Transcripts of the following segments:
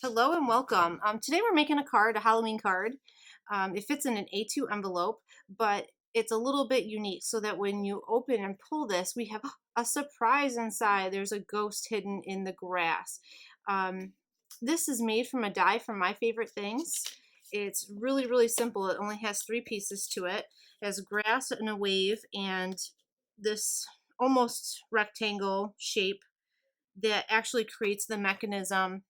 Hello and welcome. Today we're making a card, a Halloween card. It fits in an A2 envelope, but it's a little bit unique so that when you open and pull this, we have a surprise inside. There's a ghost hidden in the grass. Um, this is made from a die from My Favorite Things. It's really, really simple. It only has 3 pieces to it. It has grass and a wave and this almost rectangle shape that actually creates the mechanism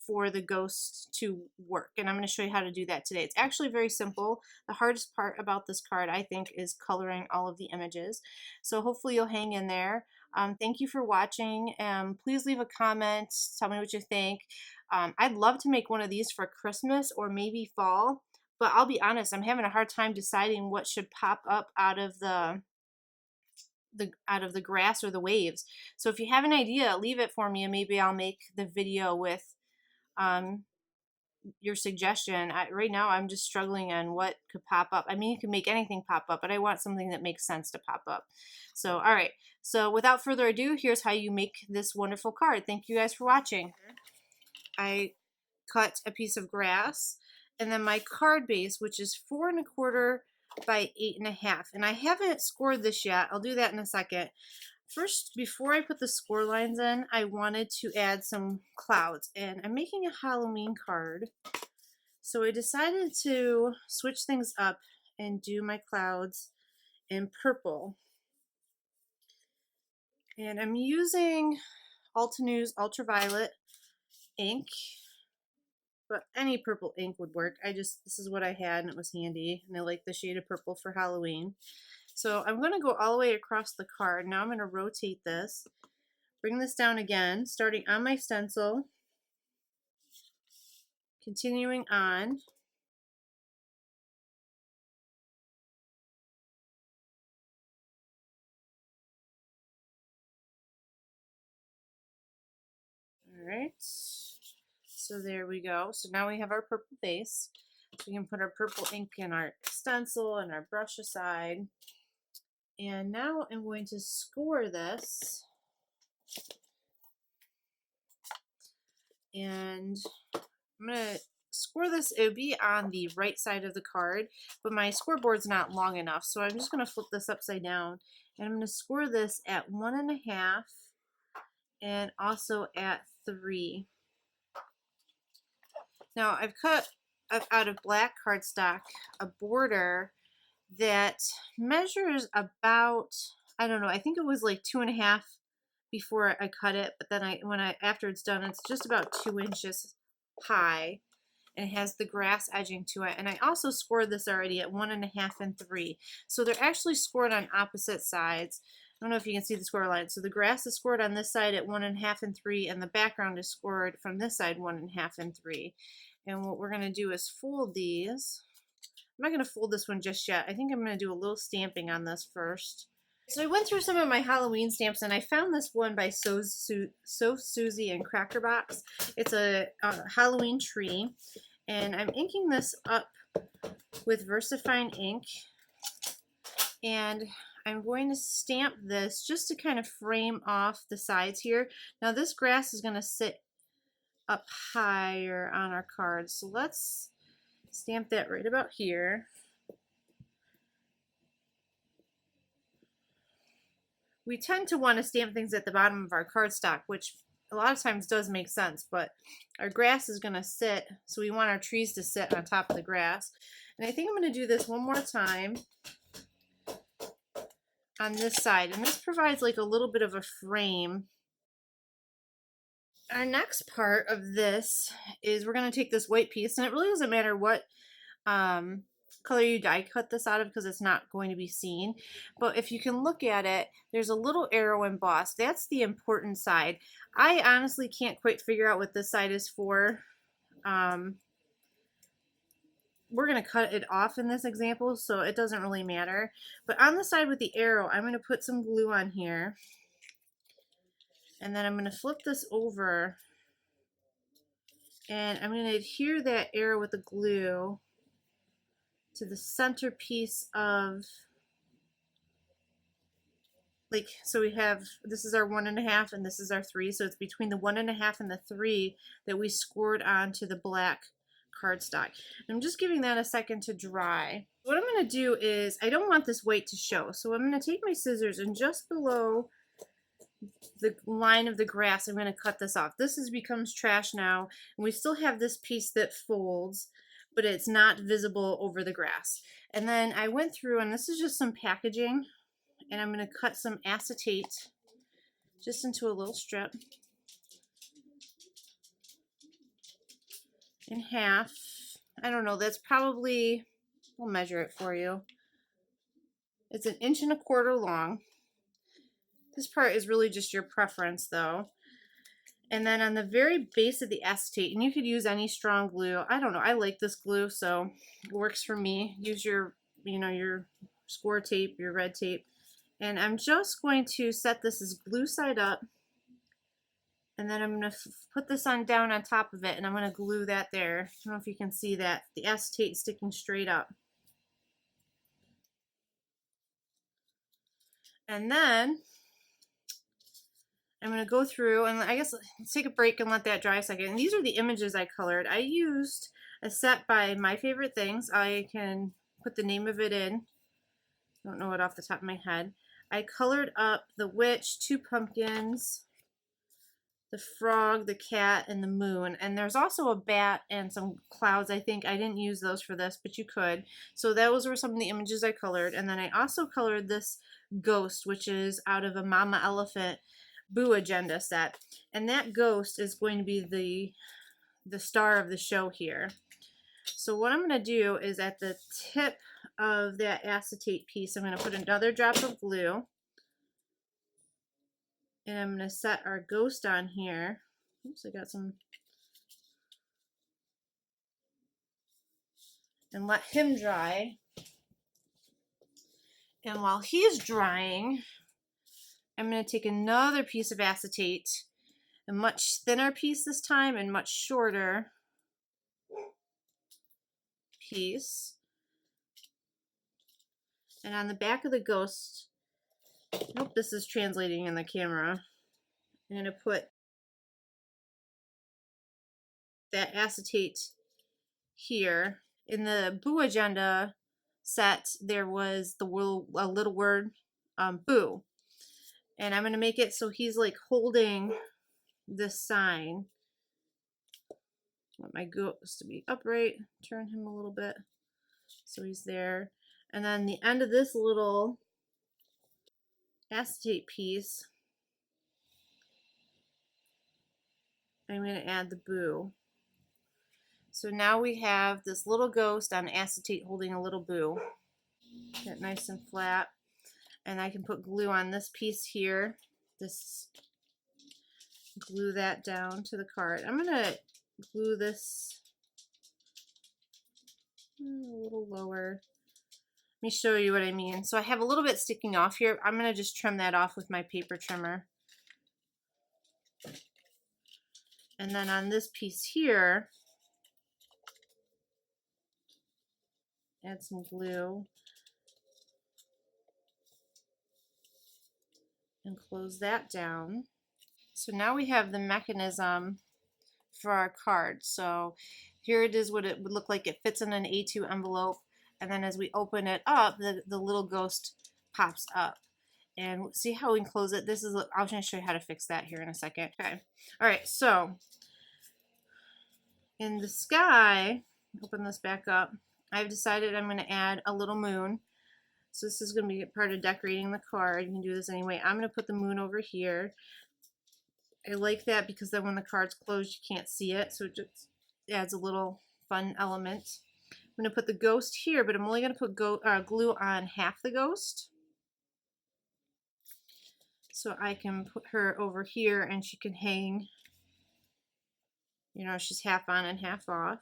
for the ghost to work. And I'm going to show you how to do that today. It's actually very simple. The hardest part about this card, I think, is coloring all of the images. So hopefully you'll hang in there. Thank you for watching. Please leave a comment. Tell me what you think. I'd love to make one of these for Christmas or maybe fall. But I'll be honest, I'm having a hard time deciding what should pop up out of the grass or the waves. So if you have an idea, leave it for me and maybe I'll make the video with your suggestion. Right now I'm just struggling on what could pop up. I mean, you can make anything pop up, but I want something that makes sense to pop up. So all right, so without further ado, here's how you make this wonderful card. Thank you guys for watching. I cut a piece of grass and then my card base, which is 4¼ by 8½, and I haven't scored this yet. I'll do that in a second. First, before I put the score lines in, I wanted to add some clouds, and I'm making a Halloween card, so I decided to switch things up and do my clouds in purple. And I'm using Altenews Ultraviolet ink, but any purple ink would work. This is what I had and it was handy, and I like the shade of purple for Halloween. So I'm going to go all the way across the card. Now I'm going to rotate this, bring this down again, starting on my stencil, continuing on. All right, so there we go. So now we have our purple base. So we can put our purple ink in our stencil and our brush aside. And now I'm going to score this. And I'm going to score this. It would be on the right side of the card, but my scoreboard's not long enough. So I'm just going to flip this upside down. And I'm going to score this at 1½ and also at 3. Now I've cut out of black cardstock a border that measures about, I don't know, I think it was like 2½ before I cut it, but then after it's done, it's just about 2 inches high, and it has the grass edging to it. And I also scored this already at 1½ and 3. So they're actually scored on opposite sides. I don't know if you can see the score line. So the grass is scored on this side at 1½ and 3, and the background is scored from this side 1½ and 3. And what we're going to do is fold these. I'm not going to fold this one just yet. I think I'm going to do a little stamping on this first. So I went through some of my Halloween stamps and I found this one by So Susie and Cracker Box. It's a Halloween tree, and I'm inking this up with VersaFine ink, and I'm going to stamp this just to kind of frame off the sides here. Now this grass is going to sit up higher on our card, so let's stamp that right about here. We tend to want to stamp things at the bottom of our cardstock, which a lot of times does make sense, but our grass is going to sit, so we want our trees to sit on top of the grass. And I think I'm going to do this one more time on this side, and this provides like a little bit of a frame. Our next part of this is we're going to take this white piece, and it really doesn't matter what color you die cut this out of because it's not going to be seen, but if you can look at it, there's a little arrow embossed. That's the important side. I honestly can't quite figure out what this side is for. We're going to cut it off in this example, so it doesn't really matter, but on the side with the arrow, I'm going to put some glue on here, and then I'm going to flip this over, and I'm going to adhere that arrow with the glue to the center piece of like, so we have, this is our 1.5 and this is our 3, so it's between the 1.5 and the 3 that we scored onto the black cardstock. I'm just giving that a second to dry. What I'm going to do is, I don't want this white to show, so I'm going to take my scissors and just below the line of the grass, I'm going to cut this off. This becomes trash now, and we still have this piece that folds, but it's not visible over the grass. And then I went through, and this is just some packaging, and I'm going to cut some acetate just into a little strip in half. I don't know, that's probably, I'll measure it for you. It's 1.25 inches long. This part is really just your preference though. And then on the very base of the acetate, and you could use any strong glue. I don't know, I like this glue, so it works for me. Use your, your score tape, your red tape. And I'm just going to set this as glue side up. And then I'm going to put this on down on top of it, and I'm going to glue that there. I don't know if you can see that. The acetate sticking straight up. And then I'm going to go through, and I guess let's take a break and let that dry a second. And these are the images I colored. I used a set by My Favorite Things. I can put the name of it in. I don't know it off the top of my head. I colored up the witch, 2 pumpkins, the frog, the cat, and the moon. And there's also a bat and some clouds, I think. I didn't use those for this, but you could. So those were some of the images I colored. And then I also colored this ghost, which is out of a Mama Elephant Boo Agenda set. And that ghost is going to be the star of the show here. So what I'm going to do is at the tip of that acetate piece, I'm going to put another drop of glue. And I'm going to set our ghost on here. Oops, I got some. And let him dry. And while he's drying, I'm going to take another piece of acetate, a much thinner piece this time and much shorter piece. And on the back of the ghost, I hope this is translating in the camera, I'm going to put that acetate here. In the Boo Agenda set, there was a little word, boo. And I'm going to make it so he's like holding this sign. I want my ghost to be upright. Turn him a little bit so he's there. And then the end of this little acetate piece, I'm going to add the boo. So now we have this little ghost on acetate holding a little boo. Get nice and flat. And I can put glue on this piece here. Glue that down to the card. I'm going to glue this a little lower. Let me show you what I mean. So I have a little bit sticking off here. I'm going to just trim that off with my paper trimmer. And then on this piece here, add some glue and close that down. So now we have the mechanism for our card. So here it is what it would look like. It fits in an A2 envelope, and then as we open it up, the little ghost pops up. And see how we can close it? I'm going to show you how to fix that here in a second. Okay. All right, so in the sky, open this back up, I've decided I'm going to add a little moon. So this is going to be part of decorating the card. You can do this anyway. I'm going to put the moon over here. I like that because then when the card's closed, you can't see it. So it just adds a little fun element. I'm going to put the ghost here, but I'm only going to put glue on half the ghost. So I can put her over here and she can hang. You know, she's half on and half off.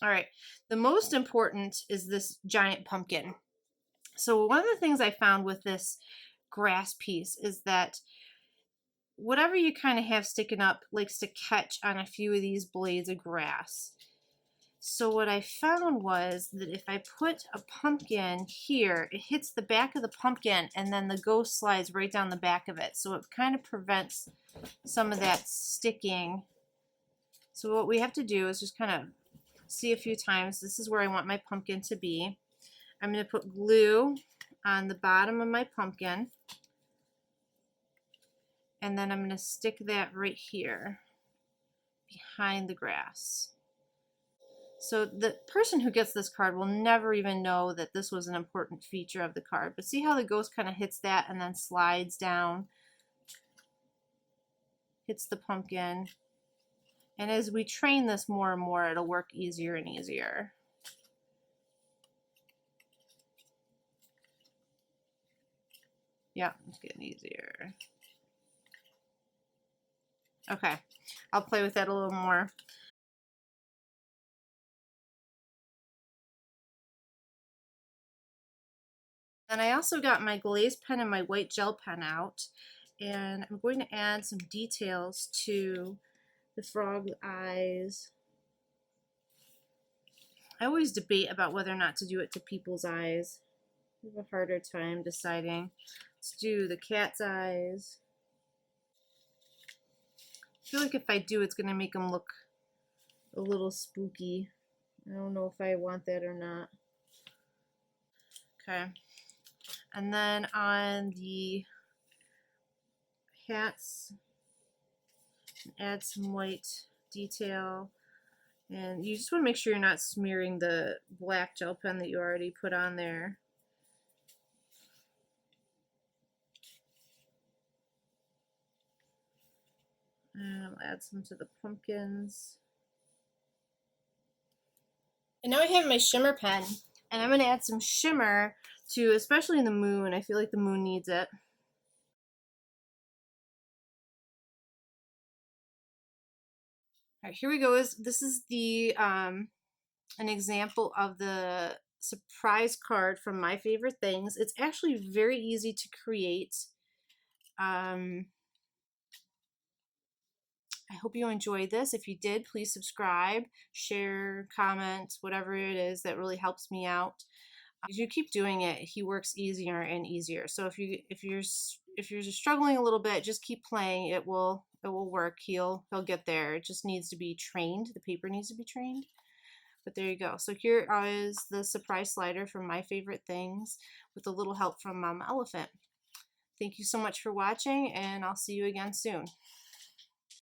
All right, the most important is this giant pumpkin. So one of the things I found with this grass piece is that whatever you kind of have sticking up likes to catch on a few of these blades of grass. So what I found was that if I put a pumpkin here, it hits the back of the pumpkin and then the ghost slides right down the back of it. So it kind of prevents some of that sticking. So what we have to do is just kind of see a few times. This is where I want my pumpkin to be. I'm going to put glue on the bottom of my pumpkin, and then I'm going to stick that right here behind the grass. So the person who gets this card will never even know that this was an important feature of the card. But see how the ghost kind of hits that and then slides down, hits the pumpkin. And as we train this more and more, it'll work easier and easier. Yeah, it's getting easier. Okay, I'll play with that a little more. And I also got my glaze pen and my white gel pen out, and I'm going to add some details to the frog eyes. I always debate about whether or not to do it to people's eyes. I have a harder time deciding. Let's do the cat's eyes. I feel like if I do, it's going to make them look a little spooky. I don't know if I want that or not. Okay. And then on the hats, add some white detail. And you just want to make sure you're not smearing the black gel pen that you already put on there. And I'll add some to the pumpkins. And now I have my shimmer pen, and I'm going to add some shimmer to, especially in the moon. I feel like the moon needs it. All right, here we go. This is the an example of the surprise card from My Favorite Things. It's actually very easy to create. I hope you enjoyed this. If you did, please subscribe, share, comment, whatever it is that really helps me out. As you keep doing it, he works easier and easier. So if you're just struggling a little bit, just keep playing. It will work. He'll get there. It just needs to be trained. The paper needs to be trained. But there you go. So here is the surprise slider from My Favorite Things with a little help from Mama Elephant. Thank you so much for watching, and I'll see you again soon.